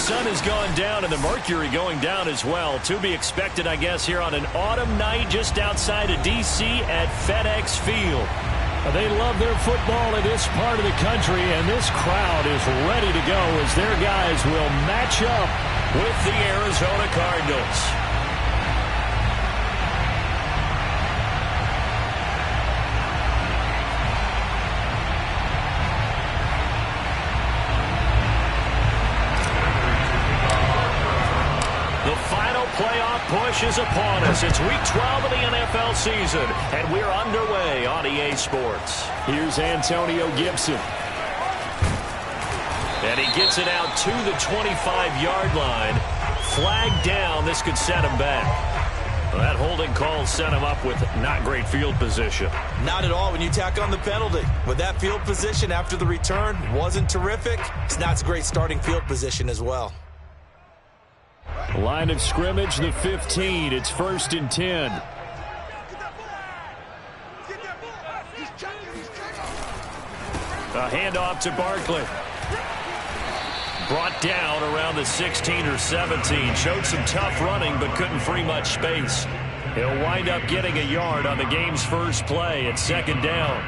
sun has gone down and the mercury going down as well. To be expected, I guess, here on an autumn night just outside of D.C. at FedEx Field. They love their football in this part of the country, and this crowd is ready to go as their guys will match up with the Arizona Cardinals. Playoff push is upon us. It's week 12 of the NFL season, and we're underway on EA Sports. Here's Antonio Gibson. And he gets it out to the 25-yard line. Flag down. This could set him back. Well, that holding call set him up with not great field position. Not at all when you tack on the penalty. With that field position after the return wasn't terrific. It's not great starting field position as well. Line of scrimmage, the 15. It's 1st and 10. A handoff to Barkley. Brought down around the 16 or 17. Showed some tough running, but couldn't free much space. He'll wind up getting a yard on the game's first play at 2nd down.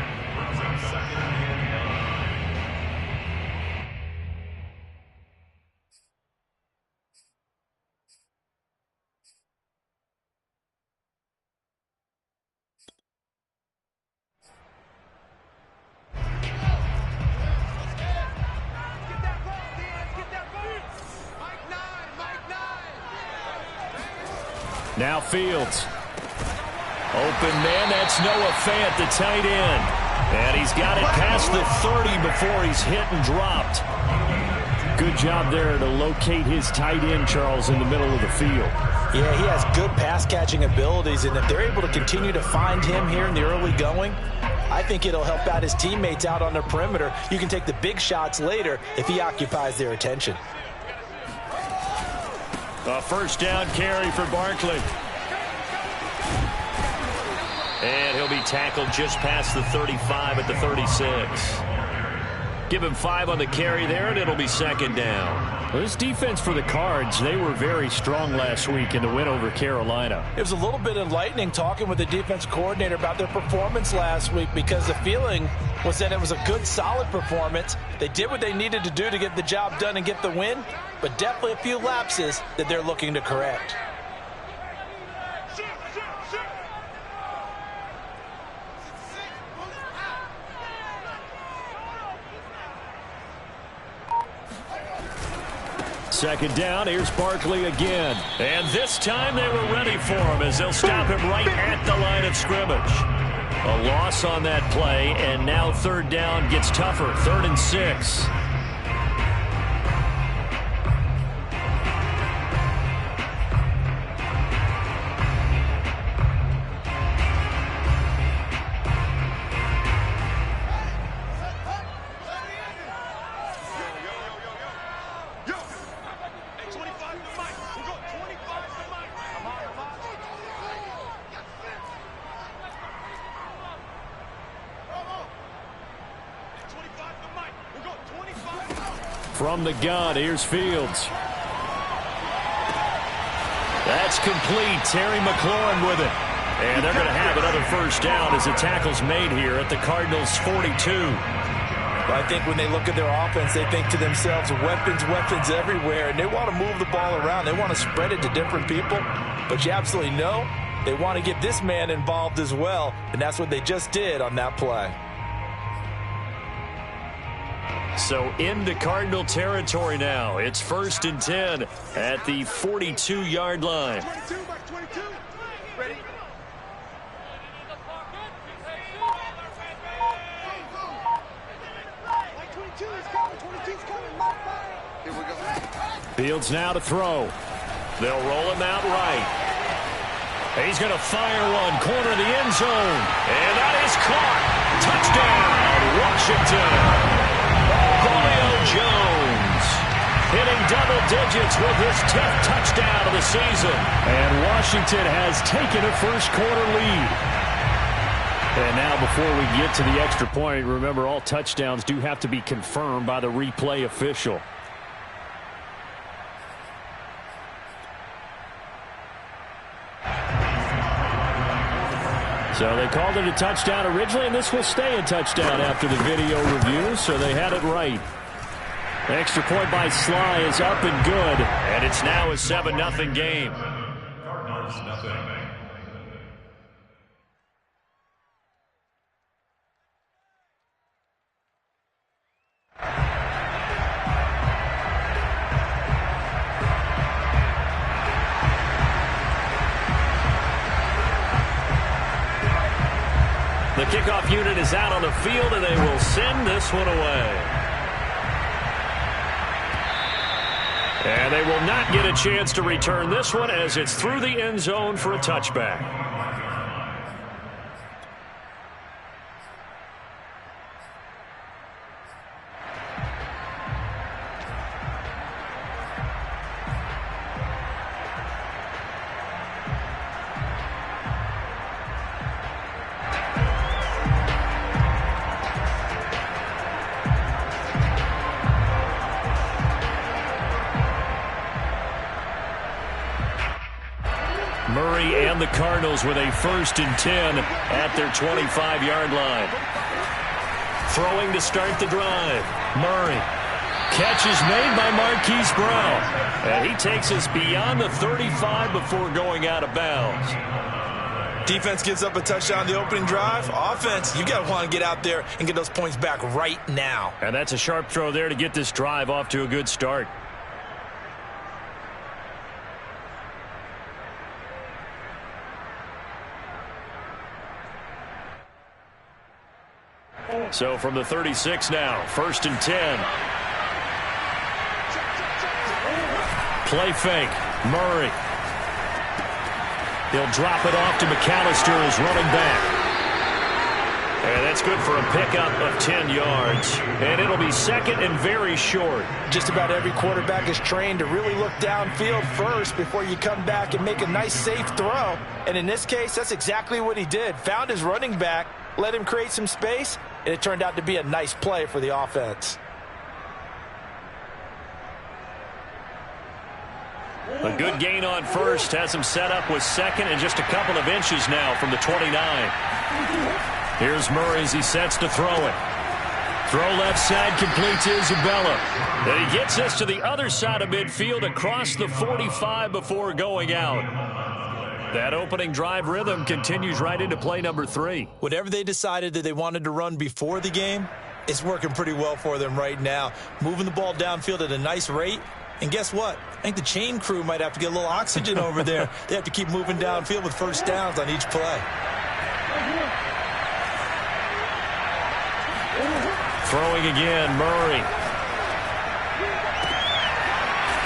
Now Fields. Open man, that's Noah Fant, the tight end. And he's got it past the 30 before he's hit and dropped. Good job there to locate his tight end, Charles, in the middle of the field. Yeah, he has good pass-catching abilities, and if they're able to continue to find him here in the early going, I think it'll help out his teammates out on the perimeter. You can take the big shots later if he occupies their attention. A 1st down carry for Barkley. And he'll be tackled just past the 35 at the 36. Give him 5 on the carry there, and it'll be 2nd down. Well, this defense for the Cards, they were very strong last week in the win over Carolina. It was a little bit enlightening talking with the defense coordinator about their performance last week because the feeling was that it was a good, solid performance. They did what they needed to do to get the job done and get the win, but definitely a few lapses that they're looking to correct. Second down, here's Barkley again. And this time they were ready for him as they'll stop him right at the line of scrimmage. A loss on that play, and now 3rd down gets tougher. 3rd and 6. From the gun, here's Fields. That's complete. Terry McLaurin with it. And they're going to have another 1st down as the tackle's made here at the Cardinals' 42. I think when they look at their offense, they think to themselves, weapons, weapons everywhere, and they want to move the ball around. They want to spread it to different people. But you absolutely know they want to get this man involved as well, and that's what they just did on that play. So into Cardinal territory now. It's 1st and 10 at the 42-yard line. 22, Mark 22. Ready? Mike 22 is coming. 22 is coming. Here we go. Fields now to throw. They'll roll him out right. He's going to fire one. Corner of the end zone. And that is caught. Touchdown, Washington. Julio Jones hitting double digits with his 10th touchdown of the season. And Washington has taken a first-quarter lead. And now before we get to the extra point, remember all touchdowns do have to be confirmed by the replay official. So they called it a touchdown originally, and this will stay a touchdown after the video review, so they had it right. The extra point by Sly is up and good. And it's now a 7-0 game. The kickoff unit is out on the field, and they will send this one away. And they will not get a chance to return this one as it's through the end zone for a touchback. Murray and the Cardinals with a 1st and 10 at their 25-yard line. Throwing to start the drive. Murray. Catch is made by Marquise Brown. And he takes us beyond the 35 before going out of bounds. Defense gives up a touchdown on the opening drive. Offense, you got to want to get out there and get those points back right now. And that's a sharp throw there to get this drive off to a good start. So from the 36 now, 1st and 10. Play fake. Murray. He'll drop it off to McAllister as running back. And that's good for a pickup of 10 yards. And it'll be 2nd and very short. Just about every quarterback is trained to really look downfield first before you come back and make a nice, safe throw. And in this case, that's exactly what he did. Found his running back, let him create some space, and it turned out to be a nice play for the offense. A good gain on first has him set up with 2nd and just a couple of inches now from the 29. Here's Murray as he sets to throw it. Throw left side, complete to Isabella. Then he gets us to the other side of midfield across the 45 before going out. That opening drive rhythm continues right into play number 3. Whatever they decided that they wanted to run before the game, it's working pretty well for them right now. Moving the ball downfield at a nice rate. And guess what? I think the chain crew might have to get a little oxygen over there. They have to keep moving downfield with first downs on each play. Throwing again, Murray.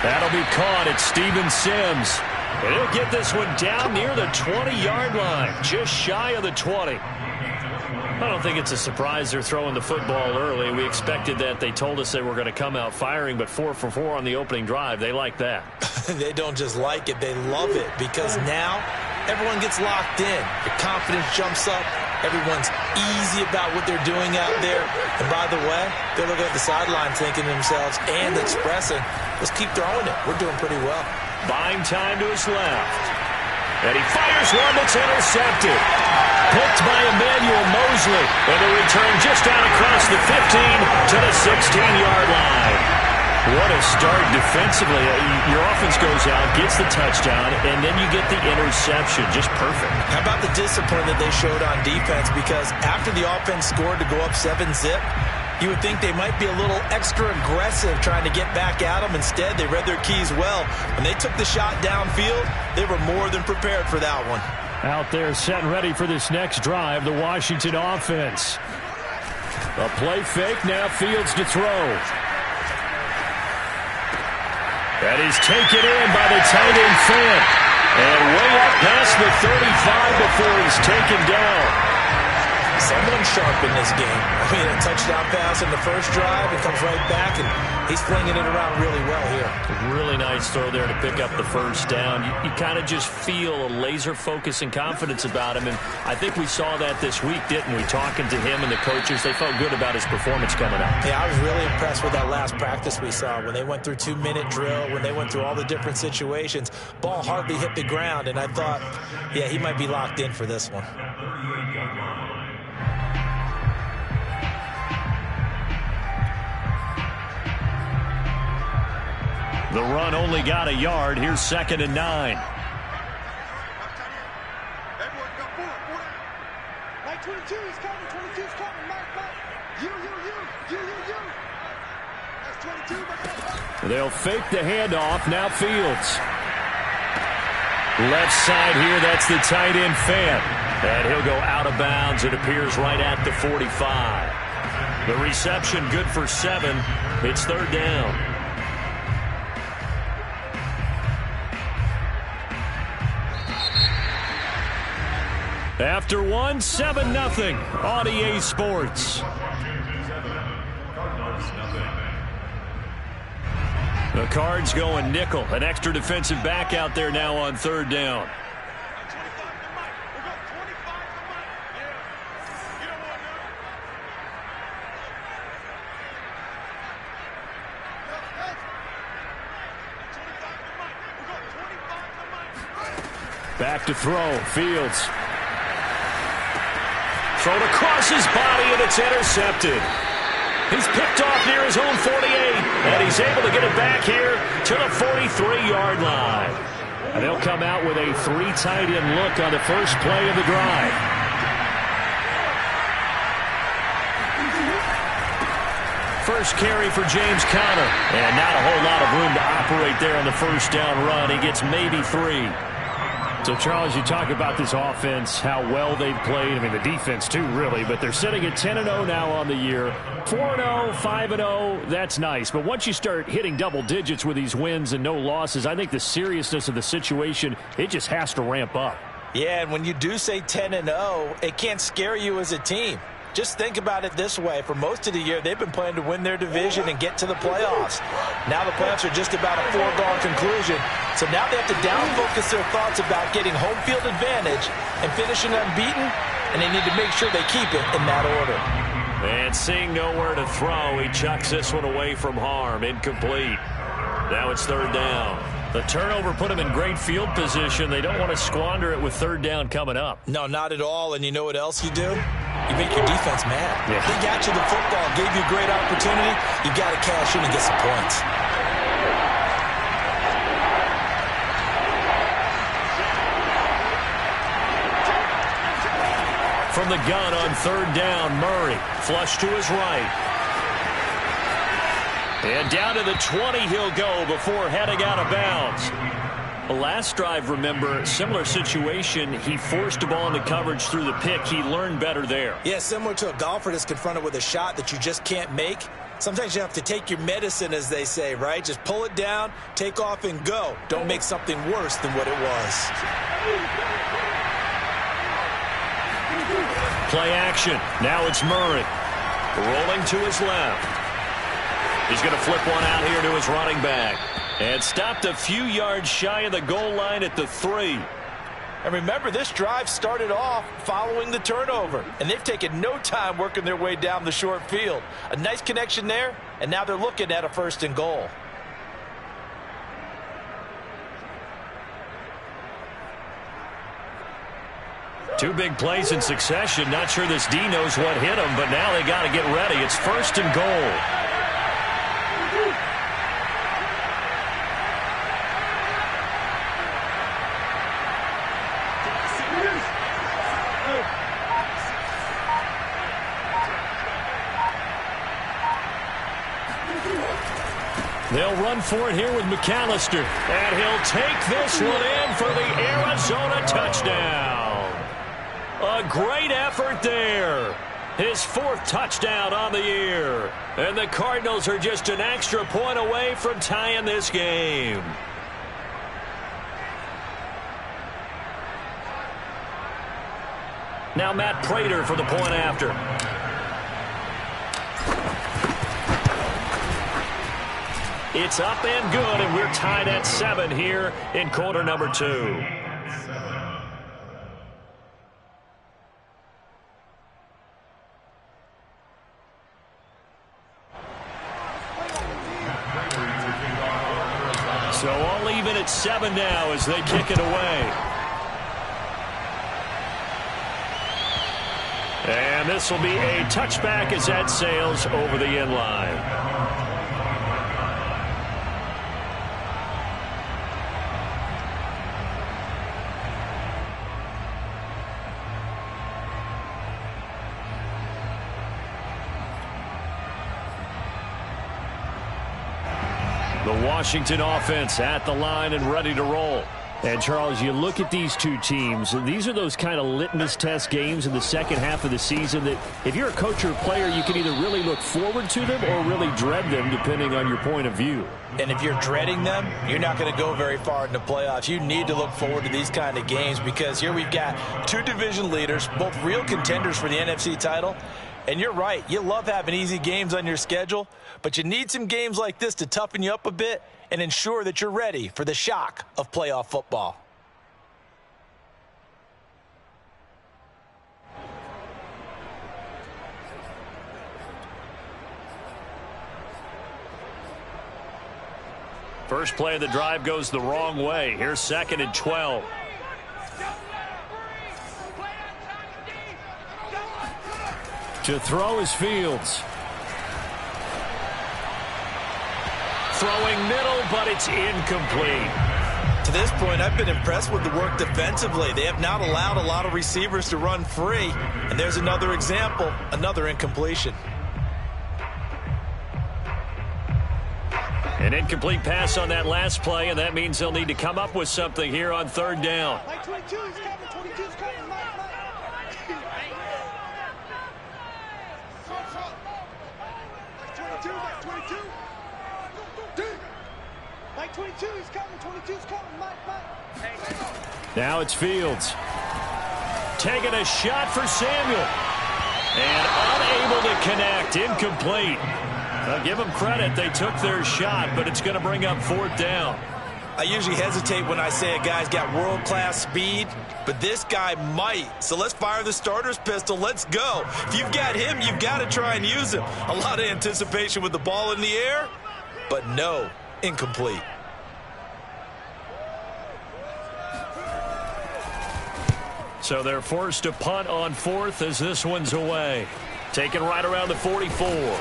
That'll be caught at Steven Sims. And he'll get this one down near the 20-yard line, just shy of the 20. I don't think it's a surprise they're throwing the football early. We expected that. They told us they were going to come out firing, but 4 for 4 on the opening drive. They like that. They don't just like it, they love it, because now everyone gets locked in. Your confidence jumps up. Everyone's easy about what they're doing out there. And by the way, they're looking at the sideline thinking to themselves and expressing, let's keep throwing it. We're doing pretty well. Buying time to his left. And he fires one that's intercepted. Picked by Emmanuel Mosley. And a return just out across the 15 to the 16-yard line. What a start defensively. Your offense goes out, gets the touchdown, and then you get the interception. Just perfect. How about the discipline that they showed on defense? Because after the offense scored to go up 7-zip, you would think they might be a little extra aggressive trying to get back at them. Instead, they read their keys well. When they took the shot downfield, they were more than prepared for that one. Out there set and ready for this next drive, the Washington offense. A play fake, now Fields to throw. That is taken in by the tight end Fant. And way up past the 35 before he's taken down. someone sharp in this game. I mean, a touchdown pass in the first drive, and comes right back, and he's flinging it around really well here. Really nice throw there to pick up the first down. You kind of just feel a laser focus and confidence about him, and I think we saw that this week, didn't we? Talking to him and the coaches, they felt good about his performance coming up. Yeah, I was really impressed with that last practice we saw when they went through 2-minute drill, when they went through all the different situations. Ball hardly hit the ground, and I thought, yeah, he might be locked in for this one. The run only got a yard. Here's 2nd and 9. Like 22 is coming, 22 is coming, Mike. You. That's 22, but They'll fake the handoff. Now Fields. Left side here, that's the tight end Fant. And he'll go out of bounds. It appears right at the 45. The reception good for 7. It's 3rd down. After 1, 7-0 on EA Sports. The Cards going nickel. An extra defensive back out there now on 3rd down. Back to throw. Fields. Thrown across his body, and it's intercepted. He's picked off near his own 48, and he's able to get it back here to the 43-yard line. And they'll come out with a 3 tight end look on the first play of the drive. First carry for James Conner, and not a whole lot of room to operate there on the first down run. He gets maybe 3. So, Charles, you talk about this offense, how well they've played. I mean, the defense, too, really. But they're sitting at 10-0 now on the year. 4-0, 5-0, that's nice. But once you start hitting double digits with these wins and no losses, I think the seriousness of the situation, it just has to ramp up. Yeah, and when you do say 10-0, it can't scare you as a team. Just think about it this way. For most of the year, they've been playing to win their division and get to the playoffs. Now the playoffs are just about a foregone conclusion. So now they have to down-focus their thoughts about getting home field advantage and finishing unbeaten, and they need to make sure they keep it in that order. And seeing nowhere to throw, he chucks this one away from harm. Incomplete. Now it's 3rd down. The turnover put them in great field position. They don't want to squander it with 3rd down coming up. No, not at all. And you know what else you do? You make your defense mad. Yeah. They got you the football, gave you a great opportunity. You got to cash in and get some points. From the gun on 3rd down, Murray. Flush to his right. And down to the 20 he'll go before heading out of bounds. The last drive, remember, similar situation. He forced a ball into coverage through the pick. He learned better there. Yeah, similar to a golfer that's confronted with a shot that you just can't make. Sometimes you have to take your medicine, as they say, right? Just pull it down, take off, and go. Don't make something worse than what it was. Play action. Now it's Murray. Rolling to his left. He's going to flip one out here to his running back. And stopped a few yards shy of the goal line at the 3. And remember, this drive started off following the turnover. And they've taken no time working their way down the short field. A nice connection there, and now they're looking at a 1st and goal. Two big plays in succession. Not sure this D knows what hit him, but now they got to get ready. It's 1st and goal. They'll run for it here with McAllister. And he'll take this one in for the Arizona touchdown. A great effort there. His 4th touchdown on the year. And the Cardinals are just an extra point away from tying this game. Now Matt Prater for the point after. It's up and good, and we're tied at 7 here in quarter number 2. So all even at 7 now as they kick it away. And this will be a touchback as that sails over the end line. The Washington offense at the line and ready to roll. And, Charles, you look at these two teams, and these are those kind of litmus test games in the second half of the season that if you're a coach or a player, you can either really look forward to them or really dread them, depending on your point of view. And if you're dreading them, you're not going to go very far in the playoffs. You need to look forward to these kind of games because here we've got two division leaders, both real contenders for the NFC title. And you're right, you love having easy games on your schedule, but you need some games like this to toughen you up a bit and ensure that you're ready for the shock of playoff football. First play of the drive goes the wrong way. Here's 2nd and 12. To throw is Fields. Throwing middle, but it's incomplete. To this point, I've been impressed with the work defensively. They have not allowed a lot of receivers to run free. And there's another example, another incompletion. An incomplete pass on that last play, and that means they'll need to come up with something here on 3rd down. Like 22 is coming, 22 is coming, Mike. Like 22 is coming, 22 is coming, Mike. Now it's Fields. Taking a shot for Samuel. And unable to connect, incomplete. I'll give them credit, they took their shot, but it's going to bring up 4th down. I usually hesitate when I say a guy's got world-class speed, but this guy might. So let's fire the starter's pistol. Let's go. If you've got him, you've got to try and use him. A lot of anticipation with the ball in the air, but no, incomplete. So they're forced to punt on 4th as this one's away. Taken right around the 44.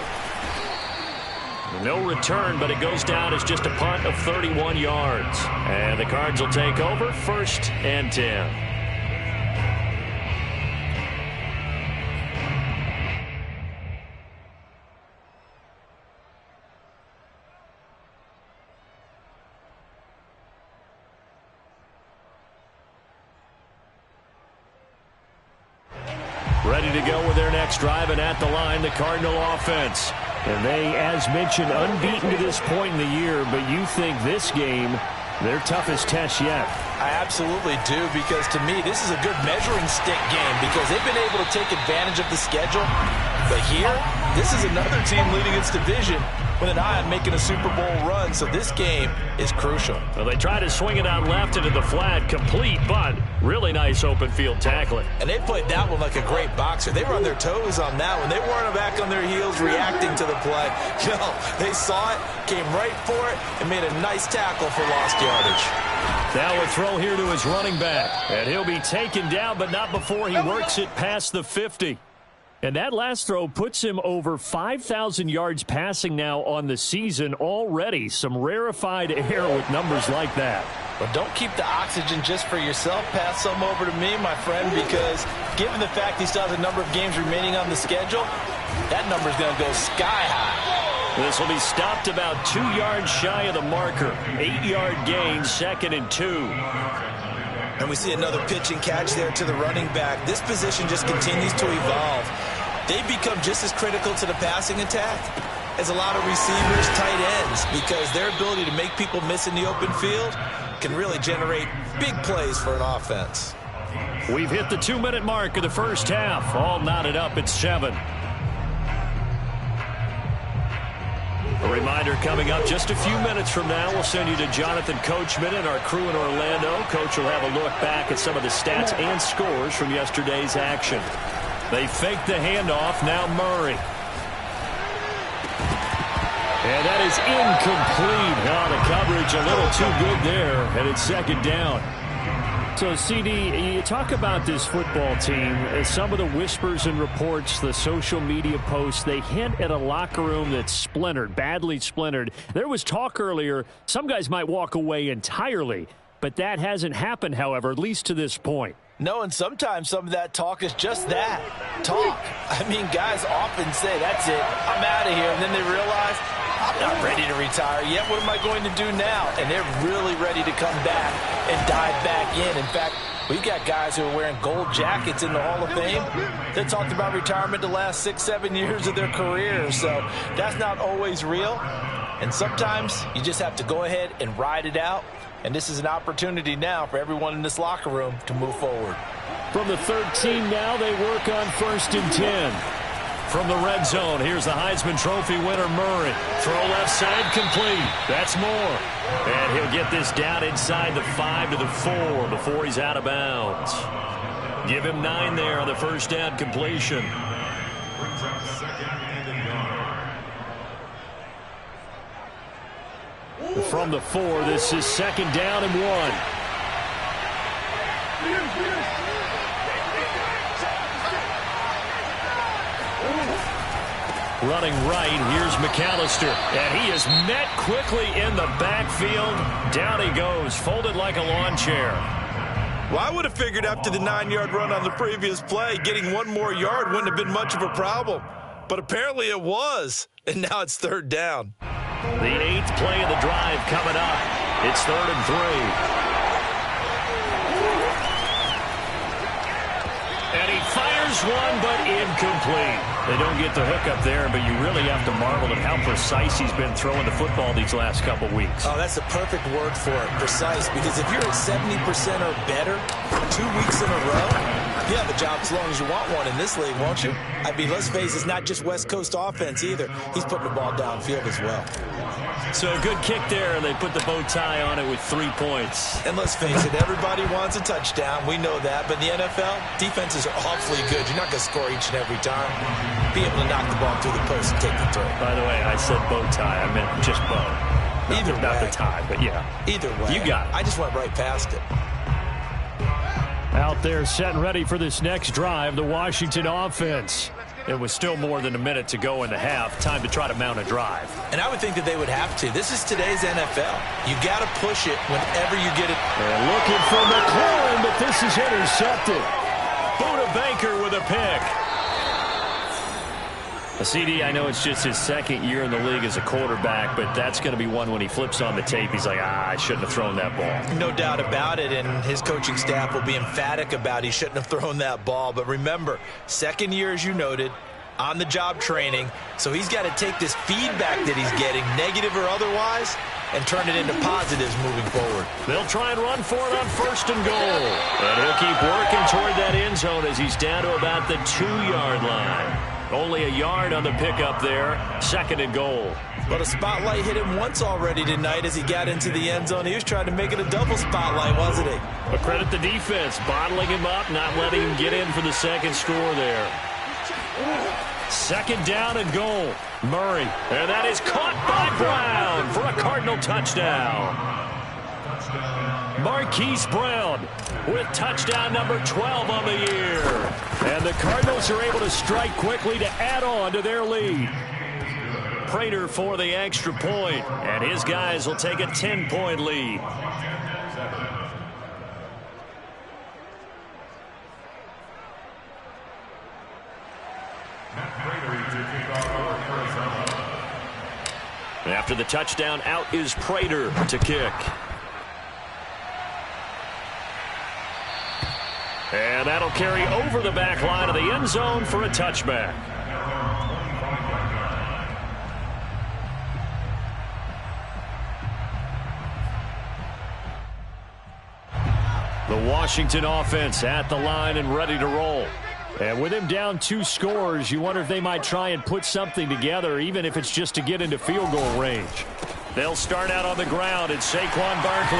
No return, but it goes down as just a punt of 31 yards. And the Cards will take over 1st and 10. Ready to go with their next drive, and at the line, the Cardinal offense. And they, as mentioned, unbeaten to this point in the year, but you think this game, their toughest test yet. I absolutely do, because to me, this is a good measuring stick game because they've been able to take advantage of the schedule. But here, this is another team leading its division with an eye on making a Super Bowl run, so this game is crucial. Well, they try to swing it out left into the flat, complete, but really nice open field tackling. And they played that one like a great boxer. They were on their toes on that one. They weren't back on their heels reacting to the play. No, they saw it, came right for it, and made a nice tackle for lost yardage. Now a throw here to his running back, and he'll be taken down, but not before he works it past the 50. And that last throw puts him over 5,000 yards passing now on the season already. Some rarefied air with numbers like that. But don't keep the oxygen just for yourself. Pass some over to me, my friend, because given the fact he still has a number of games remaining on the schedule, that number's going to go sky high. This will be stopped about 2 yards shy of the marker. 8-yard gain, 2nd and 2. And we see another pitch and catch there to the running back. This position just continues to evolve. They've become just as critical to the passing attack as a lot of receivers, tight ends, because their ability to make people miss in the open field can really generate big plays for an offense. We've hit the 2-minute mark of the first half. All knotted up at 7. A reminder coming up just a few minutes from now. We'll send you to Jonathan Coachman and our crew in Orlando. Coach will have a look back at some of the stats and scores from yesterday's action. They fake the handoff. Now Murray. And that is incomplete. Oh, the coverage a little too good there, and it's second down. So, CD, you talk about this football team, some of the whispers and reports, the social media posts, they hint at a locker room that's splintered, badly splintered. There was talk earlier, some guys might walk away entirely, but that hasn't happened, however, at least to this point. No, and sometimes some of that talk is just that, talk. I mean, guys often say, that's it, I'm out of here, and then they realize, I'm not ready to retire yet. What am I going to do now? And they're really ready to come back and dive back in. In fact, we've got guys who are wearing gold jackets in the Hall of Fame that talked about retirement the last 6-7 years of their career. So that's not always real. And sometimes you just have to go ahead and ride it out. And this is an opportunity now for everyone in this locker room to move forward. From the 13 now, they work on 1st and 10. From the red zone, here's the Heisman Trophy winner, Murray. Throw left side, complete. That's Moore. And he'll get this down inside the 5 to the 4 before he's out of bounds. Give him 9 there on the first down completion. From the 4, this is 2nd down and 1. Running right, here's McAllister. And he is met quickly in the backfield. Down he goes, folded like a lawn chair. Well, I would have figured after the 9-yard run on the previous play, getting 1 more yard wouldn't have been much of a problem. But apparently it was, and now it's 3rd down. The 8th play of the drive coming up. It's 3rd and 3. And he fires one, but incomplete. They don't get the hook up there, but you really have to marvel at how precise he's been throwing the football these last couple weeks. Oh, that's the perfect word for it, precise, because if you're at 70% or better 2 weeks in a row, you have a job as long as you want one in this league, won't you? I mean, let's face it, it's not just West Coast offense either. He's putting the ball downfield as well. So a good kick there, and they put the bow tie on it with 3 points. And let's face it, everybody wants a touchdown. We know that. But in the NFL, defenses are awfully good. You're not going to score each and every time. Be able to knock the ball through the post and take the throw. By the way, I said bow tie. I meant just bow. Not the tie, but yeah. Either way. You got it. I just went right past it. Out there set and ready for this next drive, the Washington offense. It was still more than a minute to go in the half. Time to try to mount a drive. And I would think that they would have to. This is today's NFL. You got to push it whenever you get it. They're looking for McLaurin, but this is intercepted. Buda Baker with a pick. CD, I know it's just his 2nd year in the league as a quarterback, but that's going to be one when he flips on the tape. He's like, I shouldn't have thrown that ball. No doubt about it, and his coaching staff will be emphatic about he shouldn't have thrown that ball. But remember, 2nd year, as you noted, on-the-job training, so he's got to take this feedback that he's getting, negative or otherwise, and turn it into positives moving forward. They'll try and run for it on 1st and goal. And he'll keep working toward that end zone as he's down to about the 2-yard line. Only a yard on the pickup there. 2nd and goal. But a spotlight hit him once already tonight as he got into the end zone. He was trying to make it a double spotlight, wasn't he? But credit the defense, bottling him up, not letting him get in for the 2nd score there. 2nd down and goal. Murray. And that is caught by Brown for a Cardinal touchdown. Marquise Brown with touchdown number 12 on the year. And the Cardinals are able to strike quickly to add on to their lead. Prater for the extra point, and his guys will take a 10-point lead. After the touchdown, out is Prater to kick. And that'll carry over the back line of the end zone for a touchback. The Washington offense at the line and ready to roll. And with him down 2 scores, you wonder if they might try and put something together, even if it's just to get into field goal range. They'll start out on the ground. It's Saquon Barkley.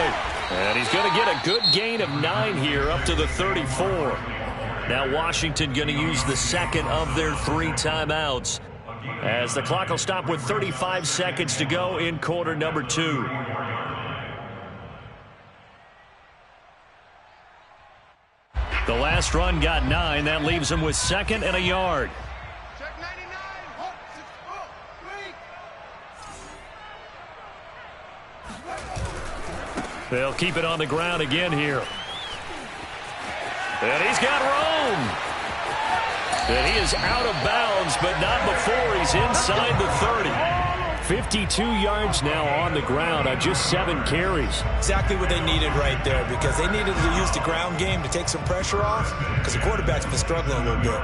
And he's going to get a good gain of 9 here up to the 34. Now Washington going to use the second of their 3 timeouts, as the clock will stop with 35 seconds to go in quarter number 2. The last run got 9. That leaves him with 2nd and a yard. Check 99. They'll keep it on the ground again here. And he's got room. And he is out of bounds, but not before he's inside the 30. 52 yards now on the ground on just 7 carries. Exactly what they needed right there, because they needed to use the ground game to take some pressure off, because the quarterback's been struggling a little bit.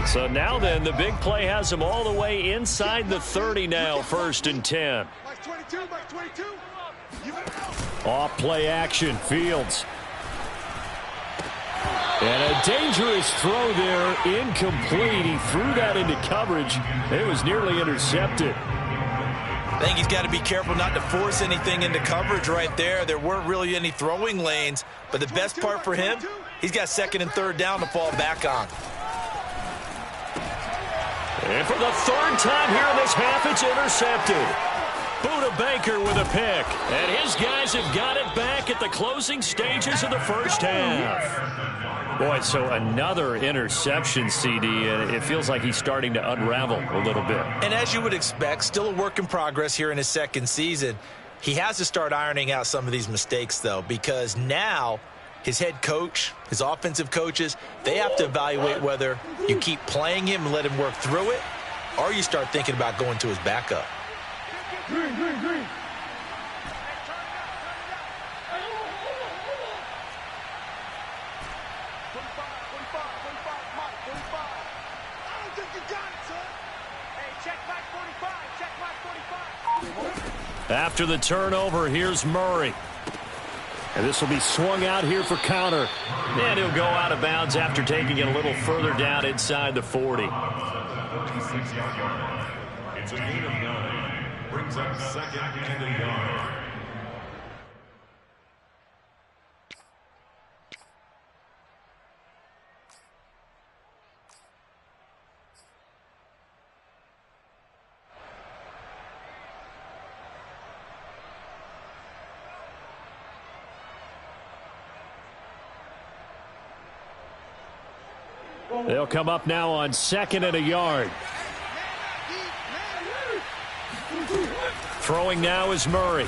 So now then, the big play has him all the way inside the 30 now, 1st and 10. Mike 22, Mike 22. Off play action, Fields. And a dangerous throw there, incomplete. He threw that into coverage. It was nearly intercepted. I think he's got to be careful not to force anything into coverage right there. There weren't really any throwing lanes, but the best part for him, he's got 2nd and 3rd down to fall back on. And for the 3rd time here in this half, it's intercepted. Budda Baker with a pick. And his guys have got it back at the closing stages of the first half. Boy, so another interception, CD, and it feels like he's starting to unravel a little bit. And as you would expect, still a work in progress here in his 2nd season. He has to start ironing out some of these mistakes, though, because now his head coach, his offensive coaches, they have to evaluate whether you keep playing him and let him work through it, or you start thinking about going to his backup. Green, green, green. After the turnover, here's Murray. And this will be swung out here for counter. And he'll go out of bounds after taking it a little further down inside the 40. It's a gain of 9. Brings up 2nd and a yard. They'll come up now on 2nd and a yard. Throwing now is Murray.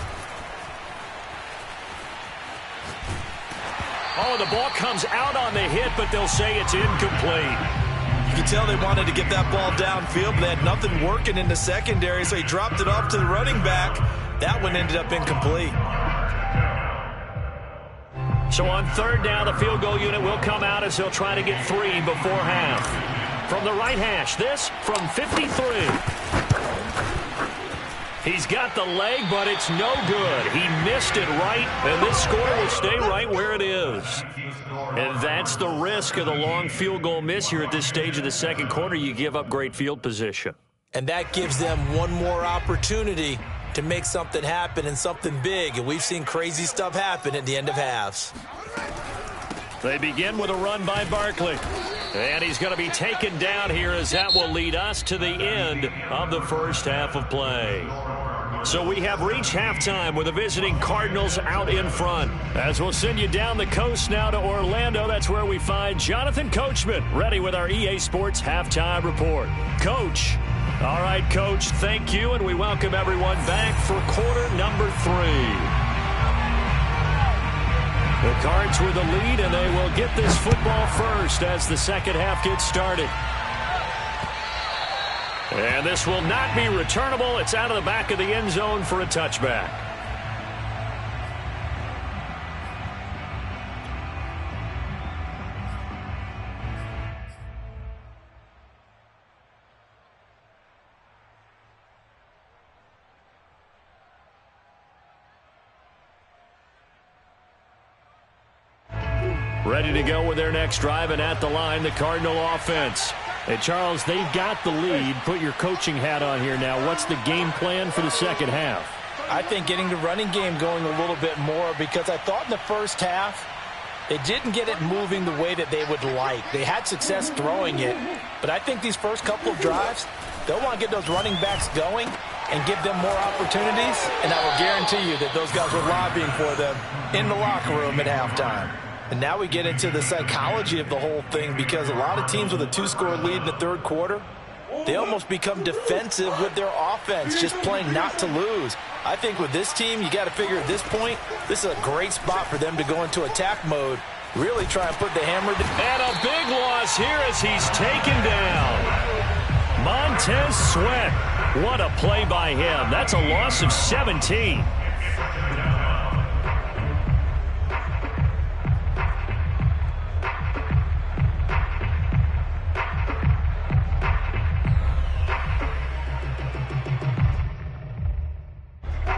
Oh, the ball comes out on the hit, but they'll say it's incomplete. You can tell they wanted to get that ball downfield, but they had nothing working in the secondary, so he dropped it off to the running back. That one ended up incomplete. So on 3rd down, the field goal unit will come out as they'll try to get 3 before half. From the right hash, this from 53. He's got the leg, but it's no good. He missed it right, and this score will stay right where it is. And that's the risk of the long field goal miss here at this stage of the 2nd quarter. You give up great field position. And that gives them one more opportunity to make something happen and something big. And we've seen crazy stuff happen at the end of halves. They begin with a run by Barkley. And he's going to be taken down here, as that will lead us to the end of the first half of play. So we have reached halftime with the visiting Cardinals out in front. As we'll send you down the coast now to Orlando, that's where we find Jonathan Coachman, ready with our EA Sports Halftime Report. Coach. All right, Coach, thank you, and we welcome everyone back for quarter number 3. The Cards with the lead, and they will get this football first as the second half gets started. And this will not be returnable. It's out of the back of the end zone for a touchback. Ready to go with their next drive, and at the line, the Cardinal offense. And, Charles, they've got the lead. Put your coaching hat on here now. What's the game plan for the second half? I think getting the running game going a little bit more, because I thought in the first half they didn't get it moving the way that they would like. They had success throwing it, but I think these first couple of drives, they'll want to get those running backs going and give them more opportunities, and I will guarantee you that those guys were lobbying for them in the locker room at halftime. And now we get into the psychology of the whole thing, because a lot of teams with a 2-score lead in the third quarter, they almost become defensive with their offense, just playing not to lose. I think with this team, you got to figure at this point, this is a great spot for them to go into attack mode, really try and put the hammer down. And a big loss here as he's taken down. Montez Sweat. What a play by him. That's a loss of 17.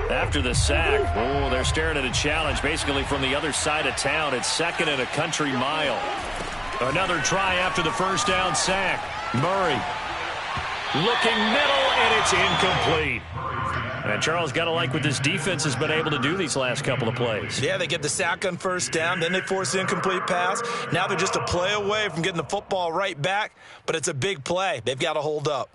After the sack, they're staring at a challenge basically from the other side of town. It's 2nd and a country mile. Another try after the first down sack. Murray looking middle, and it's incomplete. And Charles, got to like what this defense has been able to do these last couple of plays. Yeah, they get the sack on first down, then they force the incomplete pass. Now they're just a play away from getting the football right back, but it's a big play. They've got to hold up.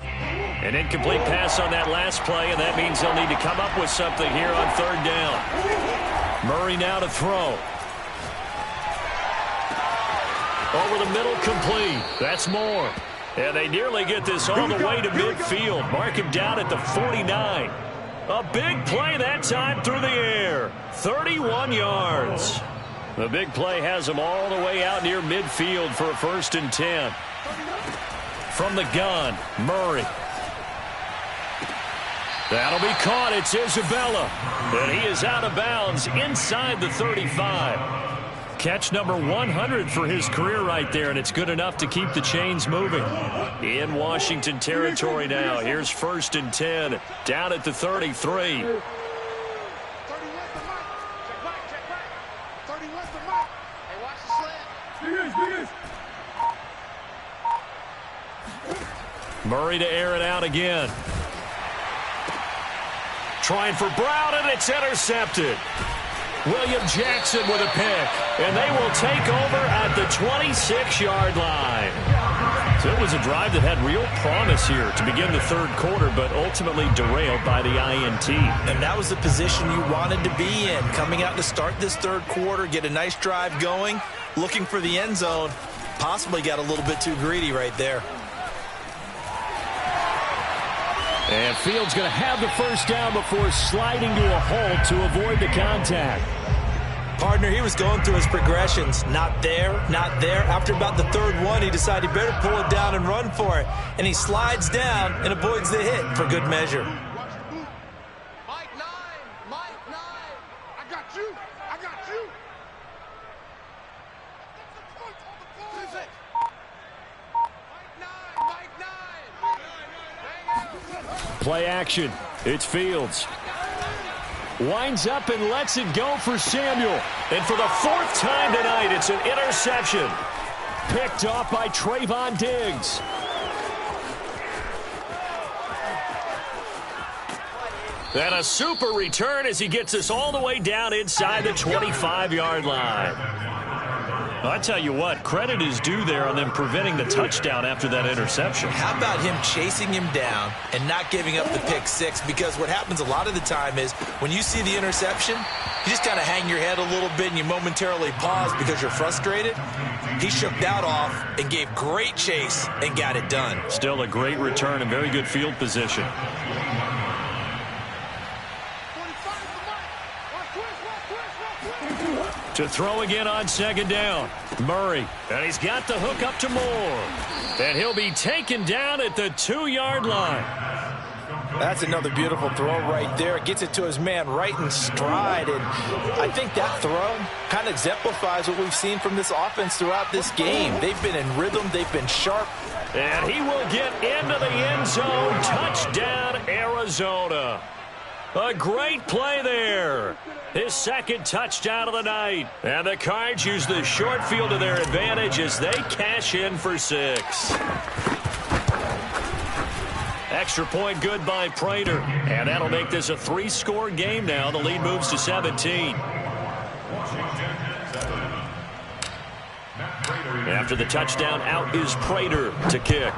An incomplete pass on that last play, and that means they'll need to come up with something here on third down. Murray now to throw. Over the middle, complete. That's more. And they nearly get this all the way to midfield. Mark him down at the 49. A big play that time through the air. 31 yards. The big play has them all the way out near midfield for a 1st and 10. From the gun, Murray. That'll be caught. It's Isabella. And he is out of bounds inside the 35. Catch number 100 for his career right there, and it's good enough to keep the chains moving. In Washington territory now. Here's 1st and 10. Down at the 33. Murray to air it out again. Trying for Brown, and it's intercepted. William Jackson with a pick, and they will take over at the 26-yard line. So it was a drive that had real promise here to begin the third quarter, but ultimately derailed by the INT. And that was the position you wanted to be in, coming out to start this third quarter, get a nice drive going, looking for the end zone. Possibly got a little bit too greedy right there. And Fields going to have the first down before sliding to a halt to avoid the contact. Partner, he was going through his progressions. Not there, not there. After about the third one, he decided he better pull it down and run for it. And he slides down and avoids the hit for good measure. Mike 9, Mike 9. I got you. I got you. Play action. It's Fields. Winds up and lets it go for Samuel. And for the 4th time tonight, it's an interception. Picked off by Trayvon Diggs. And a super return as he gets us all the way down inside the 25-yard line. I tell you what, credit is due there on them preventing the touchdown after that interception. How about him chasing him down and not giving up the pick six? Because what happens a lot of the time is when you see the interception, you just kind of hang your head a little bit and you momentarily pause because you're frustrated. He shook that off and gave great chase and got it done. Still a great return and very good field position. To throw again on second down. Murray. And he's got the hook up to Moore. And he'll be taken down at the 2-yard line. That's another beautiful throw right there. Gets it to his man right in stride. And I think that throw kind of exemplifies what we've seen from this offense throughout this game. They've been in rhythm. They've been sharp. And he will get into the end zone. Touchdown, Arizona. A great play there. His second touchdown of the night. And the Cards use the short field to their advantage as they cash in for 6. Extra point good by Prater. And that'll make this a 3-score game now. The lead moves to 17. After the touchdown, out is Prater to kick.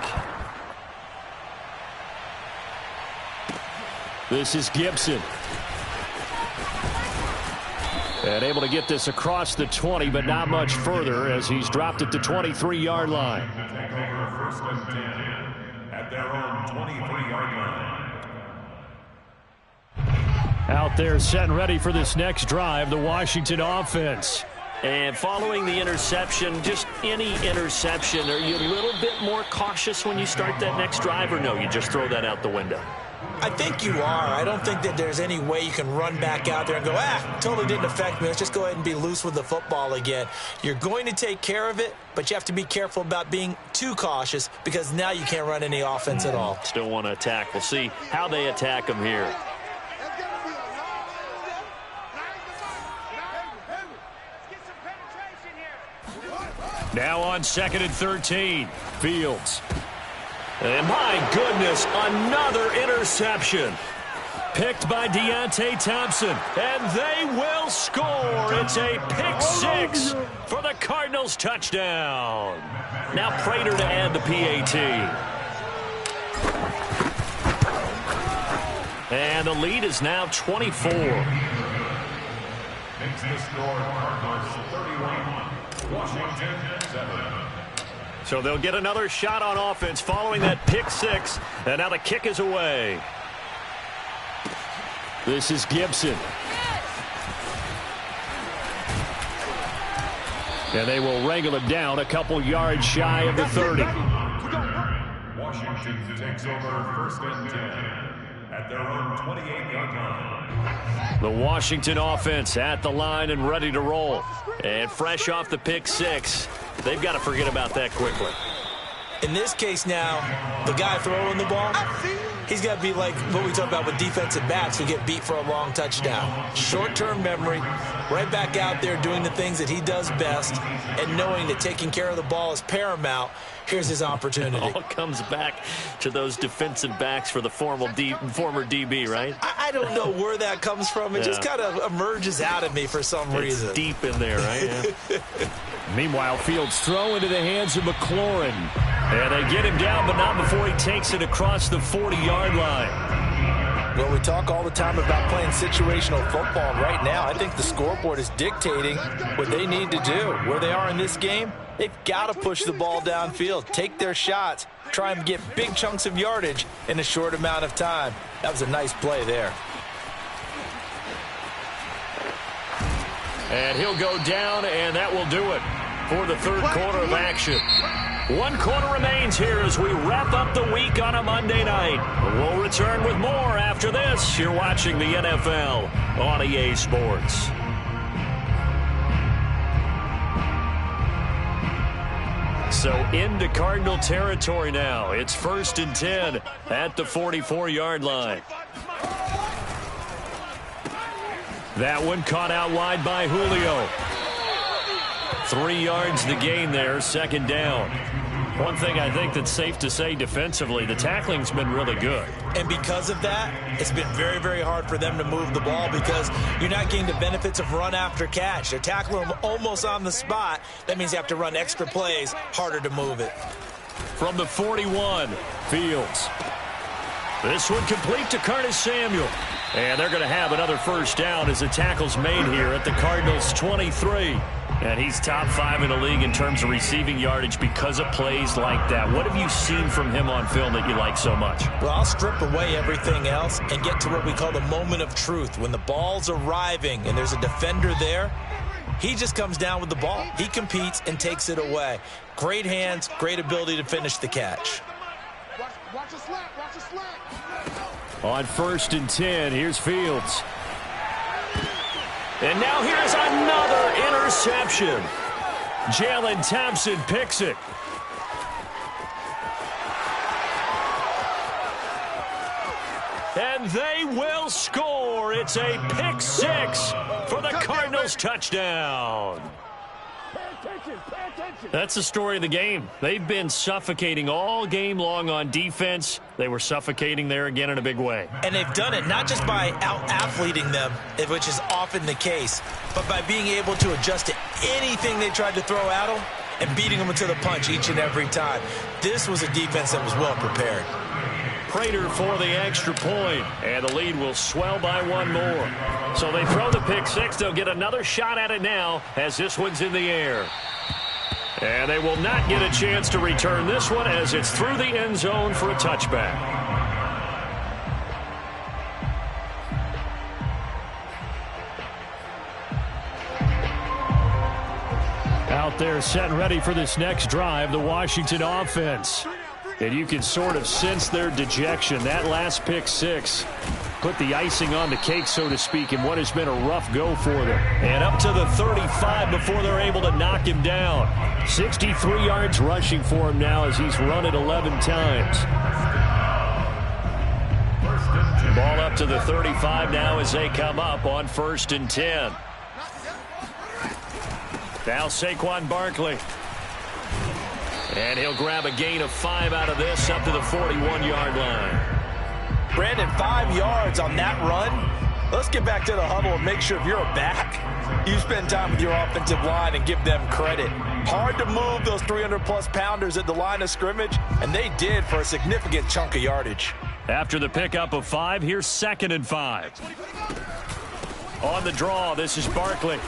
This is Gibson. And able to get this across the 20, but not much further as he's dropped at the 23-yard line. Take over 1st and 10 at their own 23-yard line. Out there set and ready for this next drive, the Washington offense. And following the interception, just any interception, are you a little bit more cautious when you start that next drive, or no, you just throw that out the window? I think you are. I don't think that there's any way you can run back out there and go, totally didn't affect me. Let's just go ahead and be loose with the football again. You're going to take care of it, but you have to be careful about being too cautious because now you can't run any offense at all. Still want to attack. We'll see how they attack them here. Now on 2nd and 13, Fields. And my goodness, another interception. Picked by Deontay Thompson, and they will score. It's a pick 6 for the Cardinals touchdown. Now Prater to add the PAT. And the lead is now 24. Makes the score Cardinals 31, Washington 7. So they'll get another shot on offense following that pick 6. And now the kick is away. This is Gibson. And they will wrangle it down a couple yards shy of the 30. Washington takes over 1st and 10 at their own 28-yard line. The Washington offense at the line and ready to roll. And fresh off the pick 6. They've got to forget about that quickly. In this case now, the guy throwing the ball, he's got to be like what we talk about with defensive backs who get beat for a long touchdown. Short-term memory, right back out there doing the things that he does best and knowing that taking care of the ball is paramount. Here's his opportunity. It all comes back to those defensive backs for the former DB, right? I don't know where that comes from. It just kind of emerges out of me for some reason. It's deep in there, right? Yeah. Meanwhile, Fields throw into the hands of McLaurin. And they get him down, but not before he takes it across the 40-yard line. Well, we talk all the time about playing situational football. Right now, I think the scoreboard is dictating what they need to do. Where they are in this game, they've got to push the ball downfield, take their shots, try and get big chunks of yardage in a short amount of time. That was a nice play there. And he'll go down, and that will do it for the third quarter of action. 1 quarter remains here as we wrap up the week on a Monday night. We'll return with more after this. You're watching the NFL on EA Sports. So into Cardinal territory now. It's 1st and 10 at the 44-yard line. That one caught out wide by Julio. 3 yards the gain there, 2nd down. One thing I think that's safe to say defensively, the tackling's been really good. And because of that, it's been very, very hard for them to move the ball because you're not getting the benefits of run after catch. They're tackling them almost on the spot. That means you have to run extra plays, harder to move it. From the 41, Fields. This one complete to Curtis Samuel. And they're going to have another first down as the tackle's made here at the Cardinals' 23. And he's top 5 in the league in terms of receiving yardage because of plays like that. What have you seen from him on film that you like so much? Well, I'll strip away everything else and get to what we call the moment of truth. When the ball's arriving and there's a defender there, he just comes down with the ball. He competes and takes it away. Great hands, great ability to finish the catch. Watch the slap, watch the slap. On 1st and 10, here's Fields. And now here's another interception. Jalen Thompson picks it. And they will score. It's a pick six for the Cardinals touchdown. That's the story of the game. They've been suffocating all game long on defense. They were suffocating there again in a big way. And they've done it not just by out-athleting them, which is often the case, but by being able to adjust to anything they tried to throw at them and beating them to the punch each and every time. This was a defense that was well prepared. Prater for the extra point, and the lead will swell by one more. So they throw the pick six. They'll get another shot at it now as this one's in the air. And they will not get a chance to return this one as it's through the end zone for a touchback. Out there set and ready for this next drive, the Washington offense. And you can sort of sense their dejection. That last pick six put the icing on the cake, so to speak, in what has been a rough go for them. And up to the 35 before they're able to knock him down. 63 yards rushing for him now as he's run it 11 times. Ball up to the 35 now as they come up on 1st and 10. Now Saquon Barkley. And he'll grab a gain of 5 out of this up to the 41-yard line. Brandon, 5 yards on that run. Let's get back to the huddle and make sure if you're a back, you spend time with your offensive line and give them credit. Hard to move those 300-plus pounders at the line of scrimmage, and they did for a significant chunk of yardage. After the pickup of 5, here's 2nd and 5. On the draw, this is Barkley.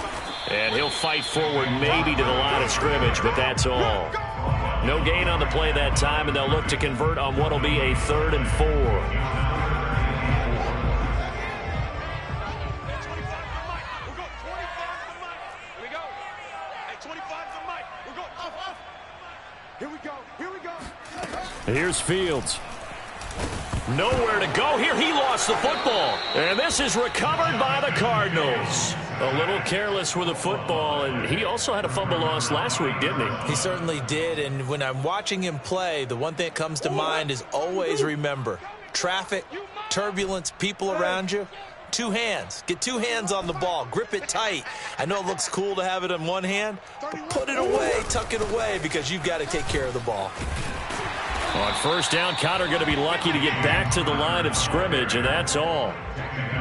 And he'll fight forward maybe to the line of scrimmage, but that's all. No gain on the play that time, and they'll look to convert on what will be a 3rd and 4. Here's Fields. Nowhere to go here. He lost the football. And this is recovered by the Cardinals. A little careless with the football, and he also had a fumble loss last week, didn't he? He certainly did, and when I'm watching him play, the one thing that comes to mind is always remember, traffic, turbulence, people around you, 2 hands. Get 2 hands on the ball. Grip it tight. I know it looks cool to have it in one hand, but put it away, tuck it away, because you've got to take care of the ball. On 1st down, Conner going to be lucky to get back to the line of scrimmage, and that's all.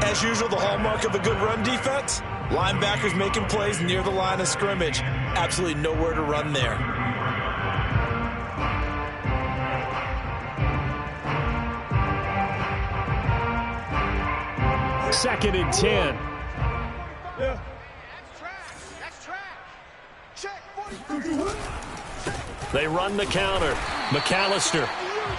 As usual, the hallmark of a good run defense, linebackers making plays near the line of scrimmage. Absolutely nowhere to run there. Second and 10. Yeah. That's trash. Check. They run the counter. McAllister.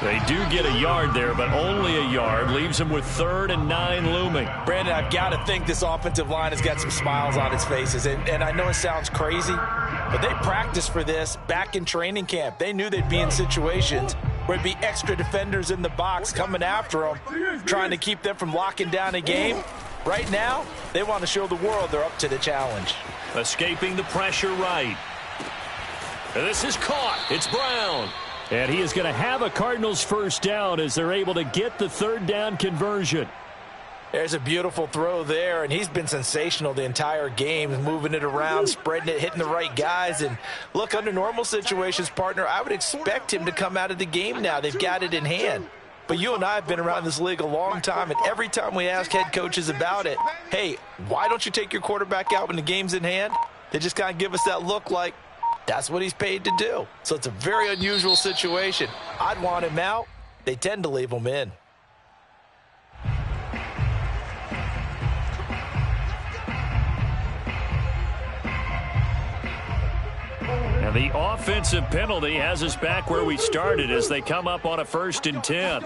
They do get a yard there, but only a yard. Leaves them with 3rd and 9 looming. Brandon, I've got to think this offensive line has got some smiles on its faces. And I know it sounds crazy, but they practiced for this back in training camp. They knew they'd be in situations where it'd be extra defenders in the box coming after them, trying to keep them from locking down a game. Right now, they want to show the world they're up to the challenge. Escaping the pressure right. And this is caught. It's Brown. And he is going to have a Cardinals 1st down as they're able to get the 3rd down conversion. There's a beautiful throw there, and he's been sensational the entire game, moving it around, spreading it, hitting the right guys. And look, under normal situations, partner, I would expect him to come out of the game now. They've got it in hand. But you and I have been around this league a long time, and every time we ask head coaches about it, hey, why don't you take your quarterback out when the game's in hand? They just kind of give us that look like, that's what he's paid to do. So it's a very unusual situation. I'd want him out. They tend to leave him in. And the offensive penalty has us back where we started as they come up on a 1st and 10.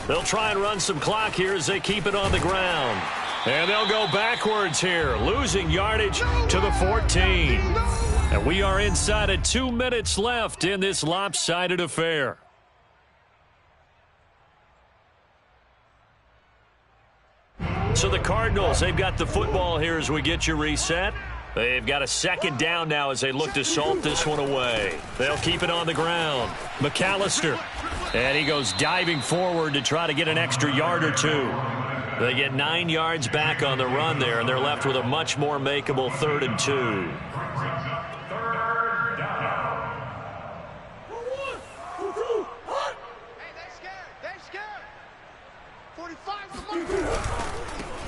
They'll try and run some clock here as they keep it on the ground. And they'll go backwards here, losing yardage to the 14. And we are inside of 2 minutes left in this lopsided affair. So the Cardinals, they've got the football here as we get you reset. They've got a 2nd down now as they look to salt this one away. They'll keep it on the ground. McAllister And he goes diving forward to try to get an extra yard or two. They get 9 yards back on the run there, and they're left with a much more makeable 3rd and 2.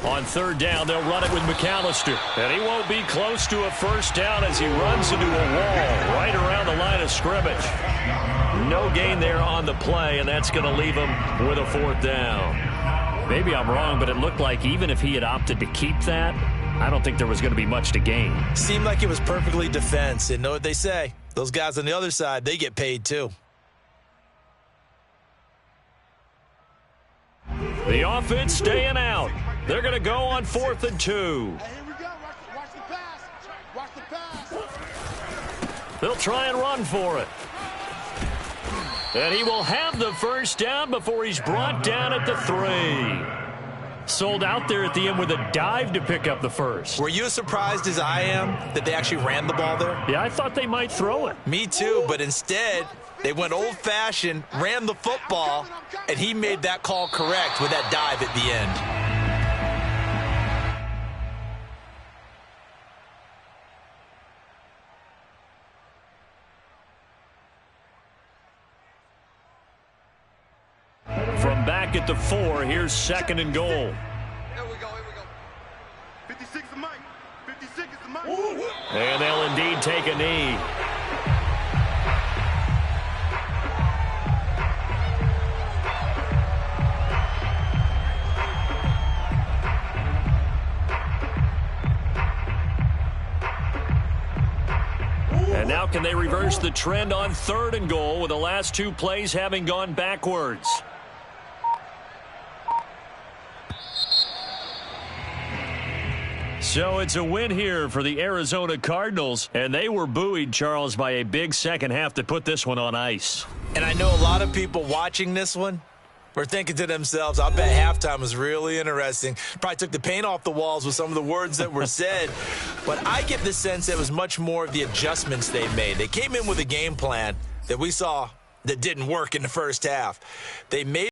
On 3rd down, they'll run it with McAllister. And he won't be close to a first down as he runs into a wall right around the line of scrimmage. No gain there on the play, and that's going to leave him with a 4th down. Maybe I'm wrong, but it looked like even if he had opted to keep that, I don't think there was going to be much to gain. Seemed like it was perfectly defense. And know what they say? Those guys on the other side, they get paid too. The offense staying out. They're going to go on 4th and 2. Hey, here we go. Watch the pass. Watch the pass. They'll try and run for it. And he will have the first down before he's brought down at the 3. Sold out there at the end with a dive to pick up the first. Were you as surprised as I am that they actually ran the ball there? Yeah, I thought they might throw it. Me too, but instead they went old-fashioned, ran the football, and he made that call correct with that dive at the end. From back at the 4, here's 2nd and goal. Here we go. 56 is Mike. 56 is the Mike. And they'll indeed take a knee. And now can they reverse the trend on 3rd and goal with the last 2 plays having gone backwards? So it's a win here for the Arizona Cardinals, and they were buoyed, Charles, by a big second half to put this one on ice. And I know a lot of people watching this one were thinking to themselves, I bet halftime was really interesting. Probably took the paint off the walls with some of the words that were said. But I get the sense that it was much more of the adjustments they made. They came in with a game plan that we saw that didn't work in the first half. They made